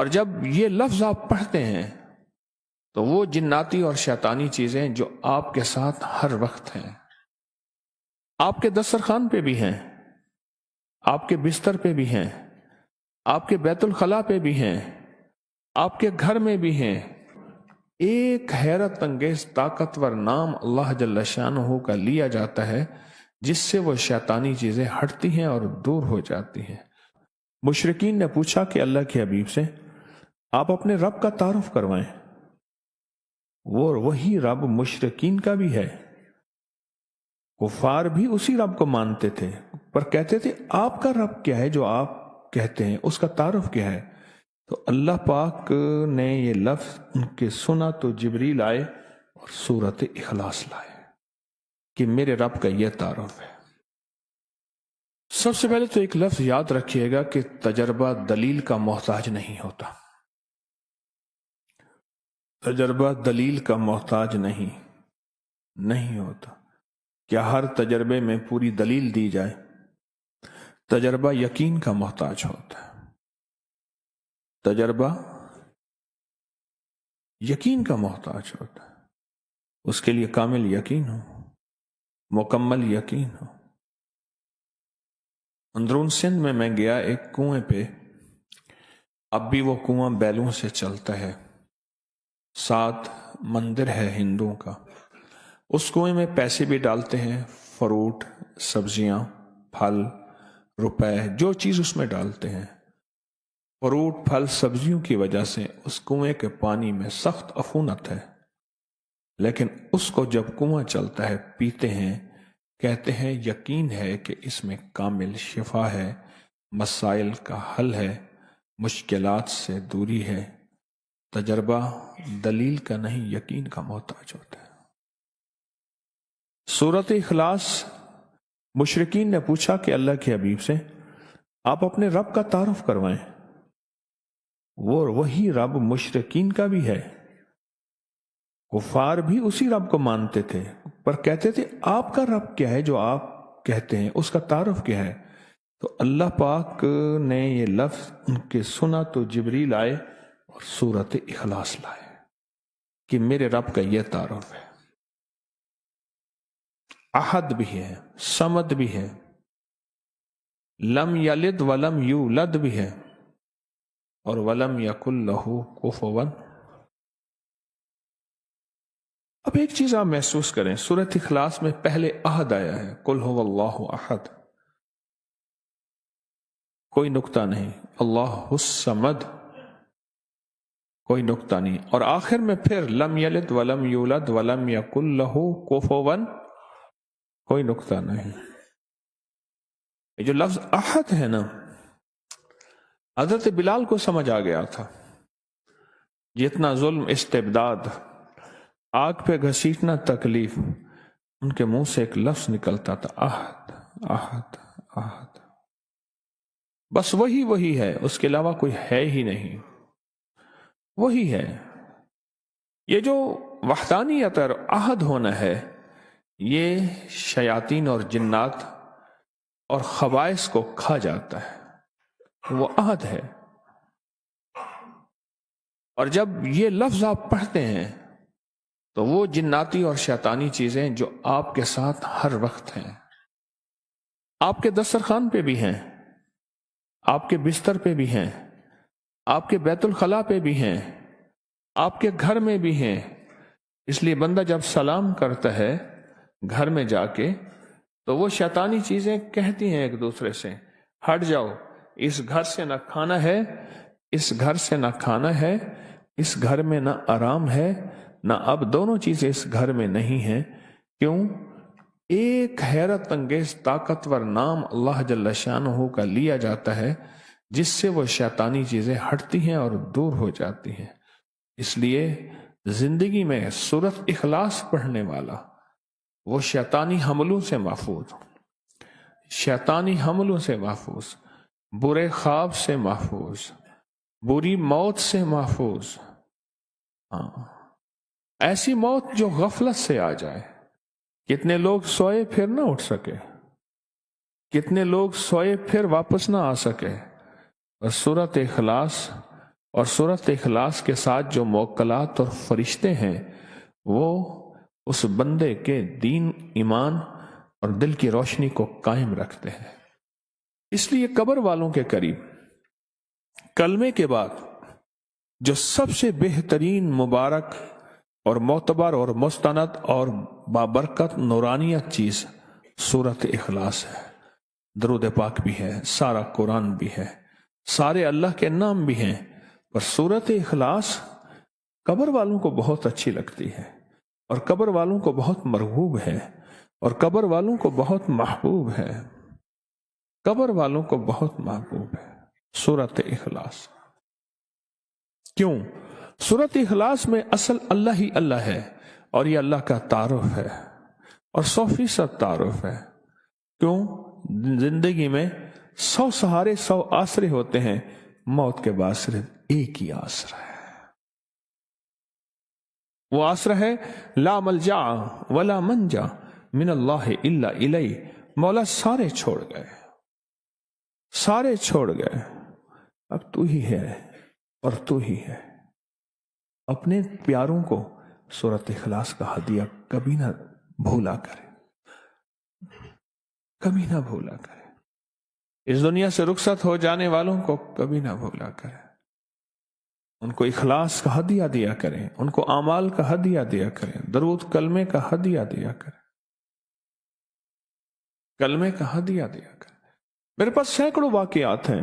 اور جب یہ لفظ آپ پڑھتے ہیں تو وہ جناتی اور شیطانی چیزیں جو آپ کے ساتھ ہر وقت ہیں، آپ کے دسترخوان پہ بھی ہیں، آپ کے بستر پہ بھی ہیں، آپ کے بیت الخلاء پہ بھی ہیں، آپ کے گھر میں بھی ہیں، ایک حیرت انگیز طاقتور نام اللہ جل شانہ کا لیا جاتا ہے جس سے وہ شیطانی چیزیں ہٹتی ہیں اور دور ہو جاتی ہیں۔ مشرکین نے پوچھا کہ اللہ کے حبیب سے آپ اپنے رب کا تعارف کروائیں۔ وہ وہی رب مشرکین کا بھی ہے، کفار بھی اسی رب کو مانتے تھے، پر کہتے تھے آپ کا رب کیا ہے جو آپ کہتے ہیں، اس کا تعارف کیا ہے؟ تو اللہ پاک نے یہ لفظ ان کے سنا تو جبریل آئے اور سورۃ اخلاص لائے کہ میرے رب کا یہ تعارف ہے۔ سب سے پہلے تو ایک لفظ یاد رکھیے گا کہ تجربہ دلیل کا محتاج نہیں ہوتا، تجربہ دلیل کا محتاج نہیں ہوتا۔ کیا ہر تجربے میں پوری دلیل دی جائے؟ تجربہ یقین کا محتاج ہوتا ہے، تجربہ یقین کا محتاج ہوتا ہے، اس کے لیے کامل یقین ہو، مکمل یقین ہو۔ اندرون سندھ میں گیا ایک کنویں پہ، اب بھی وہ کنواں بیلوں سے چلتا ہے، ساتھ مندر ہے ہندوؤں کا۔ اس کنویں میں پیسے بھی ڈالتے ہیں، فروٹ، سبزیاں، پھل، روپے، جو چیز اس میں ڈالتے ہیں۔ فروٹ، پھل، سبزیوں کی وجہ سے اس کنویں کے پانی میں سخت عفونت ہے، لیکن اس کو جب کنواں چلتا ہے پیتے ہیں، کہتے ہیں یقین ہے کہ اس میں کامل شفا ہے، مسائل کا حل ہے، مشکلات سے دوری ہے۔ تجربہ دلیل کا نہیں، یقین کا محتاج ہوتا ہے۔ سورۃ اخلاص، مشرکین نے پوچھا کہ اللہ کے حبیب سے آپ اپنے رب کا تعارف کروائیں۔ وہ وہی رب مشرکین کا بھی ہے، کفار بھی اسی رب کو مانتے تھے، پر کہتے تھے آپ کا رب کیا ہے جو آپ کہتے ہیں، اس کا تعارف کیا ہے؟ تو اللہ پاک نے یہ لفظ ان کے سنا تو جبریل آئے اور سورۃ اخلاص لائے کہ میرے رب کا یہ تعارف ہے۔ احد بھی ہے، صمد بھی ہے، لم یلد ولم یولد بھی ہے، اور ولم یکن لہ کفوا۔ اب ایک چیز آپ محسوس کریں، سورۃ اخلاص میں پہلے احد آیا ہے، قل هو اللہ احد، کوئی نقطہ نہیں، اللہ الصمد، کوئی نقطہ نہیں، اور آخر میں پھر لم یلد ولم یولد ولم یکن لہ کفوا، کوئی نقطہ نہیں۔ یہ جو لفظ احد ہے نا، حضرت بلال کو سمجھ آ گیا تھا، جتنا ظلم، استبداد، آگ پہ گھسیٹنا تکلیف، ان کے منہ سے ایک لفظ نکلتا تھا، احد احد احد، بس وہی ہے، اس کے علاوہ کوئی ہے ہی نہیں، وہی ہے۔ یہ جو وحدانیت اور احد ہونا ہے، یہ شیاطین اور جنات اور خبائث کو کھا جاتا ہے، وہ احد ہے۔ اور جب یہ لفظ آپ پڑھتے ہیں تو وہ جناتی اور شیطانی چیزیں جو آپ کے ساتھ ہر وقت ہیں، آپ کے دسترخوان پہ بھی ہیں، آپ کے بستر پہ بھی ہیں، آپ کے بیت الخلاء پہ بھی ہیں، آپ کے گھر میں بھی ہیں۔ اس لیے بندہ جب سلام کرتا ہے گھر میں جا کے تو وہ شیطانی چیزیں کہتی ہیں ایک دوسرے سے، ہٹ جاؤ، اس گھر سے نہ کھانا ہے، اس گھر سے نہ کھانا ہے، اس گھر میں نہ آرام ہے، نہ اب دونوں چیزیں اس گھر میں نہیں ہیں۔ کیوں؟ ایک حیرت انگیز طاقتور نام اللہ جل شانہ کا لیا جاتا ہے جس سے وہ شیطانی چیزیں ہٹتی ہیں اور دور ہو جاتی ہیں۔ اس لیے زندگی میں سورۃ اخلاص پڑھنے والا وہ شیطانی حملوں سے محفوظ، شیطانی حملوں سے محفوظ، برے خواب سے محفوظ، بری موت سے محفوظ۔ ایسی موت جو غفلت سے آ جائے۔ کتنے لوگ سوئے پھر نہ اٹھ سکے، کتنے لوگ سوئے پھر واپس نہ آ سکے، اور سورۃ اخلاص اور سورت اخلاص کے ساتھ جو موکلات اور فرشتے ہیں وہ اس بندے کے دین، ایمان اور دل کی روشنی کو قائم رکھتے ہیں۔ اس لیے قبر والوں کے قریب کلمے کے بعد جو سب سے بہترین، مبارک اور معتبر اور مستند اور بابرکت نورانیت چیز سورت اخلاص ہے۔ درود پاک بھی ہے، سارا قرآن بھی ہے، سارے اللہ کے نام بھی ہیں، پر سورت اخلاص قبر والوں کو بہت اچھی لگتی ہے، اور قبر والوں کو بہت مرغوب ہے، اور قبر والوں کو بہت محبوب ہے، قبر والوں کو بہت محبوب ہے سورت اخلاص۔ کیوں؟ سورت اخلاص میں اصل اللہ ہی اللہ ہے، اور یہ اللہ کا تعارف ہے، اور 100% تعارف ہے۔ کیوں؟ زندگی میں 100 سہارے، 100 آسرے ہوتے ہیں، موت کے بعد صرف ایک ہی آسرا ہے۔ وہ آسرا ہے لا ملجا ولا منجا من اللہ الا الیہ۔ مولا سارے چھوڑ گئے، سارے چھوڑ گئے، اب تو ہی ہے اور تو ہی ہے۔ اپنے پیاروں کو سورت اخلاص کا ہدیہ کبھی نہ بھولا کرے، کبھی نہ بھولا کرے۔ اس دنیا سے رخصت ہو جانے والوں کو کبھی نہ بھولا کرے، ان کو اخلاص کا ہدیہ دیا کریں، ان کو اعمال کا ہدیہ دیا کریں، درود کلمے کا ہدیہ دیا کریں، کلمے کا ہدیہ دیا کریں۔ میرے پاس سینکڑوں واقعات ہیں،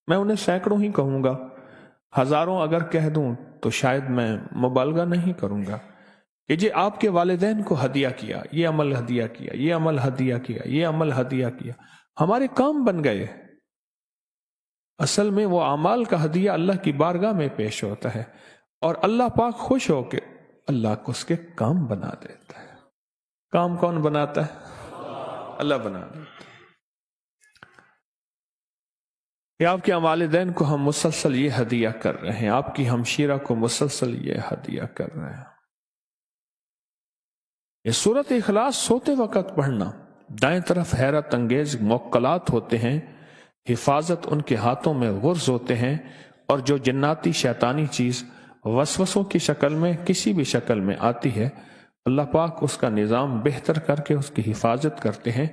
میں انہیں سینکڑوں ہی کہوں گا، ہزاروں اگر کہہ دوں تو شاید میں مبالغہ نہیں کروں گا کہ جی آپ کے والدین کو ہدیہ کیا، یہ عمل ہدیہ کیا، یہ عمل ہدیہ کیا، یہ عمل ہدیہ کیا، ہمارے کام بن گئے۔ اصل میں وہ اعمال کا ہدیہ اللہ کی بارگاہ میں پیش ہوتا ہے، اور اللہ پاک خوش ہو کے اللہ کو اس کے کام بنا دیتا ہے۔ کام کون بناتا ہے؟ اللہ بنا دیتا ہے۔ کہ آپ کے والدین کو ہم مسلسل یہ ہدیہ کر رہے ہیں، آپ کی ہمشیرہ کو مسلسل یہ ہدیہ کر رہے ہیں۔ یہ سورت اخلاص سوتے وقت پڑھنا، دائیں طرف حیرت انگیز موکلات ہوتے ہیں، حفاظت ان کے ہاتھوں میں غرز ہوتے ہیں، اور جو جناتی شیطانی چیز وسوسوں کی شکل میں، کسی بھی شکل میں آتی ہے، اللہ پاک اس کا نظام بہتر کر کے اس کی حفاظت کرتے ہیں۔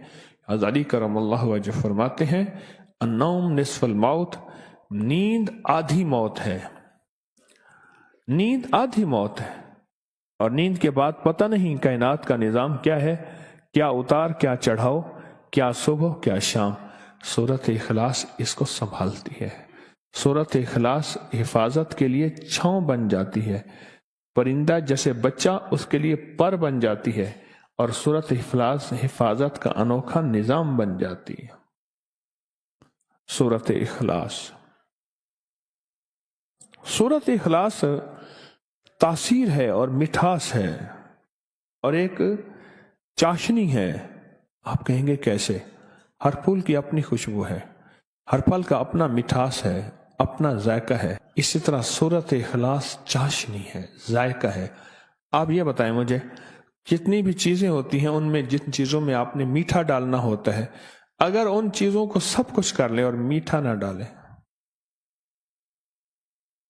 علی کرم اللہ وجہ فرماتے ہیں النوم نصف الموت، نیند آدھی موت ہے، نیند آدھی موت ہے، اور نیند کے بعد پتہ نہیں کائنات کا نظام کیا ہے، کیا اتار کیا چڑھاؤ، کیا صبح کیا شام۔ سورت اخلاص اس کو سنبھالتی ہے، سورت اخلاص حفاظت کے لیے چھاؤں بن جاتی ہے، پرندہ جیسے بچہ اس کے لیے پر بن جاتی ہے، اور سورت اخلاص حفاظت کا انوکھا نظام بن جاتی ہے۔ سورت اخلاص، سورت اخلاص تاثیر ہے اور مٹھاس ہے، اور ایک چاشنی ہے۔ آپ کہیں گے کیسے؟ ہر پھول کی اپنی خوشبو ہے، ہر پھل کا اپنا مٹھاس ہے، اپنا ذائقہ ہے، اسی طرح سورت اخلاص چاشنی ہے، ذائقہ ہے۔ آپ یہ بتائیں مجھے، جتنی بھی چیزیں ہوتی ہیں ان میں جن چیزوں میں آپ نے میٹھا ڈالنا ہوتا ہے، اگر ان چیزوں کو سب کچھ کر لیں اور میٹھا نہ ڈالیں،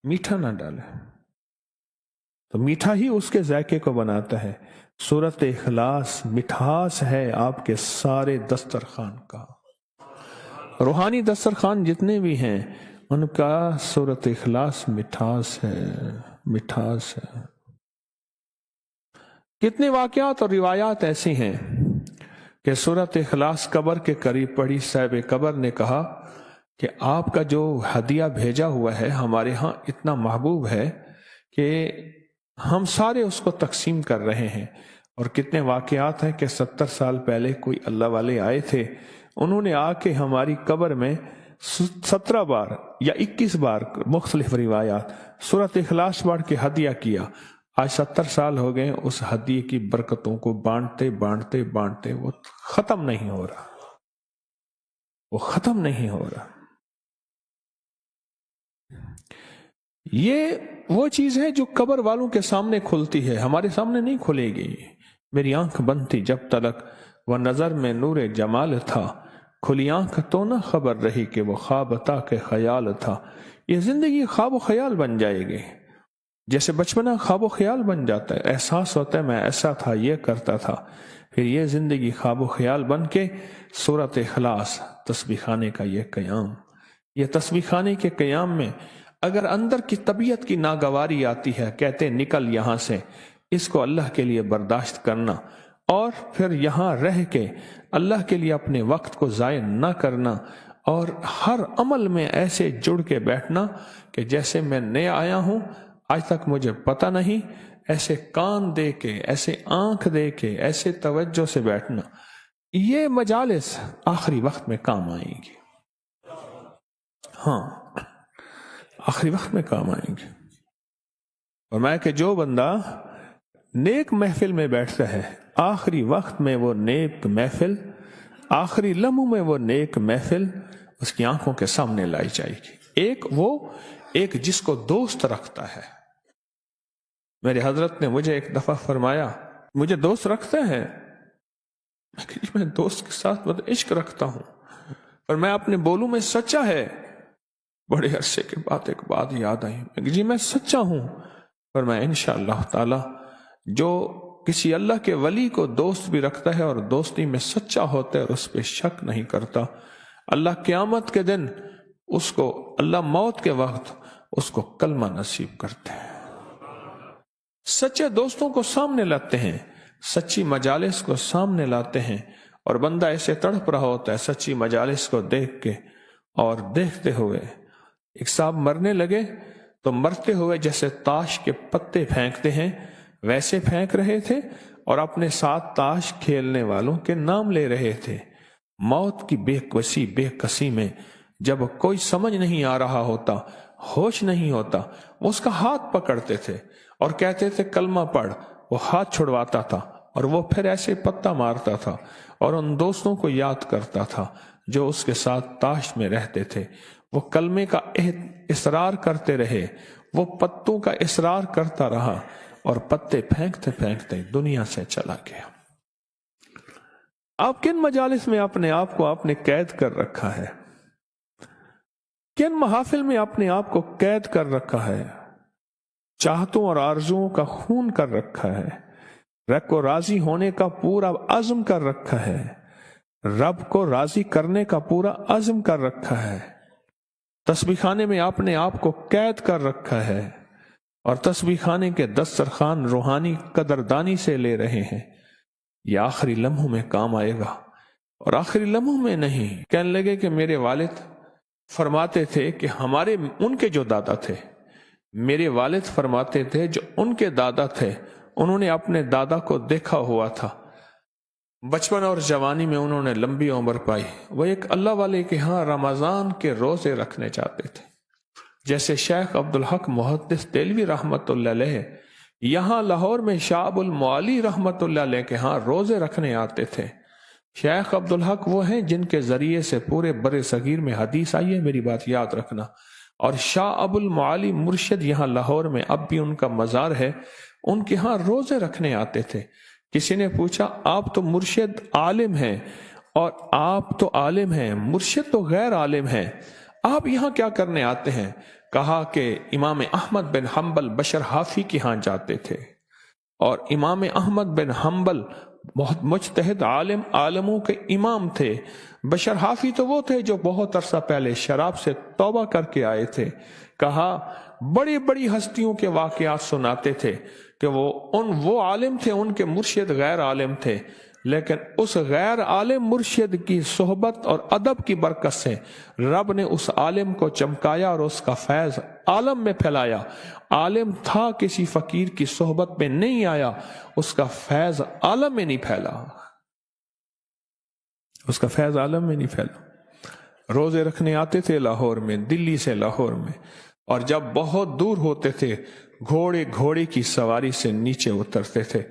میٹھا نہ ڈالیں تو میٹھا ہی اس کے ذائقے کو بناتا ہے۔ سورت اخلاص مٹھاس ہے آپ کے سارے دسترخوان کا، روحانی دسترخوان جتنے بھی ہیں ان کا سورت اخلاص مٹھاس ہے، مٹھاس ہے۔ کتنے واقعات اور روایات ایسی ہیں کہ سورت اخلاص قبر کے قریب پڑھی، صاحب قبر نے کہا کہ آپ کا جو ہدیہ بھیجا ہوا ہے ہمارے ہاں اتنا محبوب ہے کہ ہم سارے اس کو تقسیم کر رہے ہیں۔ اور کتنے واقعات ہیں کہ 70 سال پہلے کوئی اللہ والے آئے تھے، انہوں نے آ کے ہماری قبر میں 17 بار یا 21 بار، مختلف روایات، سورت اخلاص پڑھ کے ہدیہ کیا۔ آج 70 سال ہو گئے، اس ہدیے کی برکتوں کو بانٹتے بانٹتے بانٹتے وہ ختم نہیں ہو رہا، وہ ختم نہیں ہو رہا۔ یہ وہ چیز ہے جو قبر والوں کے سامنے کھلتی ہے، ہمارے سامنے نہیں کھلے گی۔ میری آنکھ بند تھی جب تلک، وہ نظر میں نور جمال تھا، کھلی آنکھ تو نہ خبر رہی کہ وہ خواب تھا کہ خیال تھا۔ یہ زندگی خواب و خیال بن جائے گی، جیسے بچپنا خواب و خیال بن جاتا ہے، احساس ہوتا ہے میں ایسا تھا، یہ کرتا تھا، پھر یہ زندگی خواب و خیال بن کے سورۃ اخلاص، تسبیح خانے کا یہ قیام، یہ تسبیح خانے کے قیام میں اگر اندر کی طبیعت کی ناگواری آتی ہے، کہتے نکل یہاں سے، اس کو اللہ کے لیے برداشت کرنا اور پھر یہاں رہ کے اللہ کے لیے اپنے وقت کو ضائع نہ کرنا اور ہر عمل میں ایسے جڑ کے بیٹھنا کہ جیسے میں نیا آیا ہوں، آج تک مجھے پتہ نہیں، ایسے کان دے کے، ایسے آنکھ دے کے، ایسے توجہ سے بیٹھنا، یہ مجالس آخری وقت میں کام آئیں گی۔ ہاں، آخری وقت میں کام آئیں گے۔ فرمایا کہ جو بندہ نیک محفل میں بیٹھتا ہے، آخری وقت میں وہ نیک محفل، آخری لمحوں میں وہ نیک محفل اس کی آنکھوں کے سامنے لائی جائے گی۔ ایک جس کو دوست رکھتا ہے۔ میرے حضرت نے مجھے ایک دفعہ فرمایا، مجھے دوست رکھتے ہیں، میں دوست کے ساتھ بہت عشق رکھتا ہوں اور میں اپنے بولوں میں سچا ہے۔ بڑے عرصے کے بعد ایک بات یاد آئی، جی میں سچا ہوں، پر میں انشاءاللہ تعالی جو کسی اللہ کے ولی کو دوست بھی رکھتا ہے اور دوستی میں سچا ہوتا ہے اور اس پہ شک نہیں کرتا، اللہ قیامت کے دن اس کو، اللہ موت کے وقت اس کو کلمہ نصیب کرتے ہیں۔ سچے دوستوں کو سامنے لاتے ہیں، سچی مجالس کو سامنے لاتے ہیں، اور بندہ ایسے تڑپ رہا ہوتا ہے سچی مجالس کو دیکھ کے اور دیکھتے ہوئے۔ ایک صاحب مرنے لگے تو مرتے ہوئے جیسے تاش کے پتے پھینکتے ہیں ویسے پھینک رہے تھے اور اپنے ساتھ تاش کھیلنے والوں کے نام لے رہے تھے۔ موت کی بے کسی میں جب کوئی سمجھ نہیں آ رہا ہوتا، ہوش نہیں ہوتا، وہ اس کا ہاتھ پکڑتے تھے اور کہتے تھے کلمہ پڑھ، وہ ہاتھ چھڑواتا تھا اور وہ پھر ایسے پتہ مارتا تھا اور ان دوستوں کو یاد کرتا تھا جو اس کے ساتھ تاش میں رہتے تھے۔ وہ کلمے کا اصرار کرتے رہے، وہ پتوں کا اصرار کرتا رہا اور پتے پھینکتے پھینکتے دنیا سے چلا گیا۔ آپ کن مجالس میں اپنے آپ کو آپ نے قید کر رکھا ہے؟ کن محافل میں اپنے آپ کو قید کر رکھا ہے؟ چاہتوں اور آرزوؤں کا خون کر رکھا ہے، رب کو راضی ہونے کا پورا عزم کر رکھا ہے، رب کو راضی کرنے کا پورا عزم کر رکھا ہے۔ تسبیح خانے میں آپ نے آپ کو قید کر رکھا ہے اور تسبیح خانے کے دسترخوان روحانی قدردانی سے لے رہے ہیں۔ یہ آخری لمحوں میں کام آئے گا، اور آخری لمحوں میں نہیں۔ کہنے لگے کہ میرے والد فرماتے تھے کہ ان کے جو دادا تھے، میرے والد فرماتے تھے جو ان کے دادا تھے، انہوں نے اپنے دادا کو دیکھا ہوا تھا، بچپن اور جوانی میں انہوں نے لمبی عمر پائی۔ وہ ایک اللہ والے کے ہاں رمضان کے روزے رکھنے چاہتے تھے، جیسے شیخ عبدالحق محدث دہلوی رحمت اللہ علیہ یہاں لاہور میں شاہ ابو المعالی رحمت اللہ علیہ کے ہاں روزے رکھنے آتے تھے۔ شیخ عبدالحق وہ ہیں جن کے ذریعے سے پورے بر صغیر میں حدیث آئی ہے، میری بات یاد رکھنا۔ اور شاہ ابو المعالی مرشد یہاں لاہور میں اب بھی ان کا مزار ہے، ان کے ہاں روزے رکھنے آتے تھے۔ کسی نے پوچھا آپ تو مرشد عالم ہیں، اور آپ تو عالم ہیں، مرشد تو غیر عالم ہیں، آپ یہاں کیا کرنے آتے ہیں؟ کہا کہ امام احمد بن حنبل بشر حافی کے ہاں جاتے تھے، اور امام احمد بن حنبل بہت مجتہد عالموں کے امام تھے۔ بشر حافی تو وہ تھے جو بہت عرصہ پہلے شراب سے توبہ کر کے آئے تھے۔ کہا بڑی بڑی ہستیوں کے واقعات سناتے تھے کہ وہ عالم تھے، ان کے مرشد غیر عالم تھے، لیکن اس غیر عالم مرشد کی صحبت اور ادب کی برکت سے رب نے اس عالم کو چمکایا اور اس کا فیض عالم میں پھیلایا۔ عالم تھا، کسی فقیر کی صحبت میں نہیں آیا، اس کا فیض عالم میں نہیں پھیلا، اس کا فیض عالم میں نہیں پھیلا۔ روزے رکھنے آتے تھے لاہور میں، دلی سے لاہور میں، اور جب بہت دور ہوتے تھے گھوڑے کی سواری سے نیچے اترتے تھے،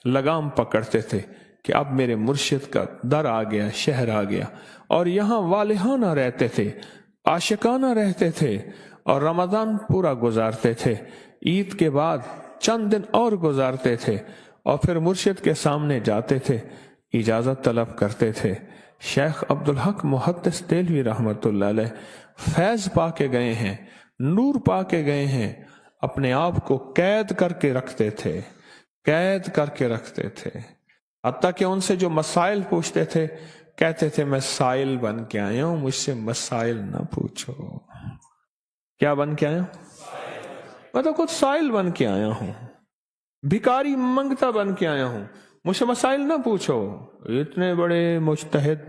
لگام پکڑتے تھے کہ اب میرے مرشد کا در آ گیا، شہر آ گیا، اور یہاں والہانہ رہتے تھے، عاشقانہ رہتے تھے، اور رمضان پورا گزارتے تھے، عید کے بعد چند دن اور گزارتے تھے، اور پھر مرشد کے سامنے جاتے تھے، اجازت طلب کرتے تھے۔ شیخ عبدالحق محدث دہلوی رحمت اللہ علیہ فیض پا کے گئے ہیں، نور پا کے گئے ہیں، اپنے آپ کو قید کر کے رکھتے تھے، قید کر کے رکھتے تھے، حتیٰ کہ ان سے جو مسائل پوچھتے تھے کہتے تھے میں سائل بن کے آیا ہوں، مجھ سے مسائل نہ پوچھو۔ کیا بن کے آیا ہوں؟ میں تو خود سائل بن کے آیا ہوں، بھکاری منگتا بن کے آیا ہوں، مجھ سے مسائل نہ پوچھو۔ اتنے بڑے مجتہد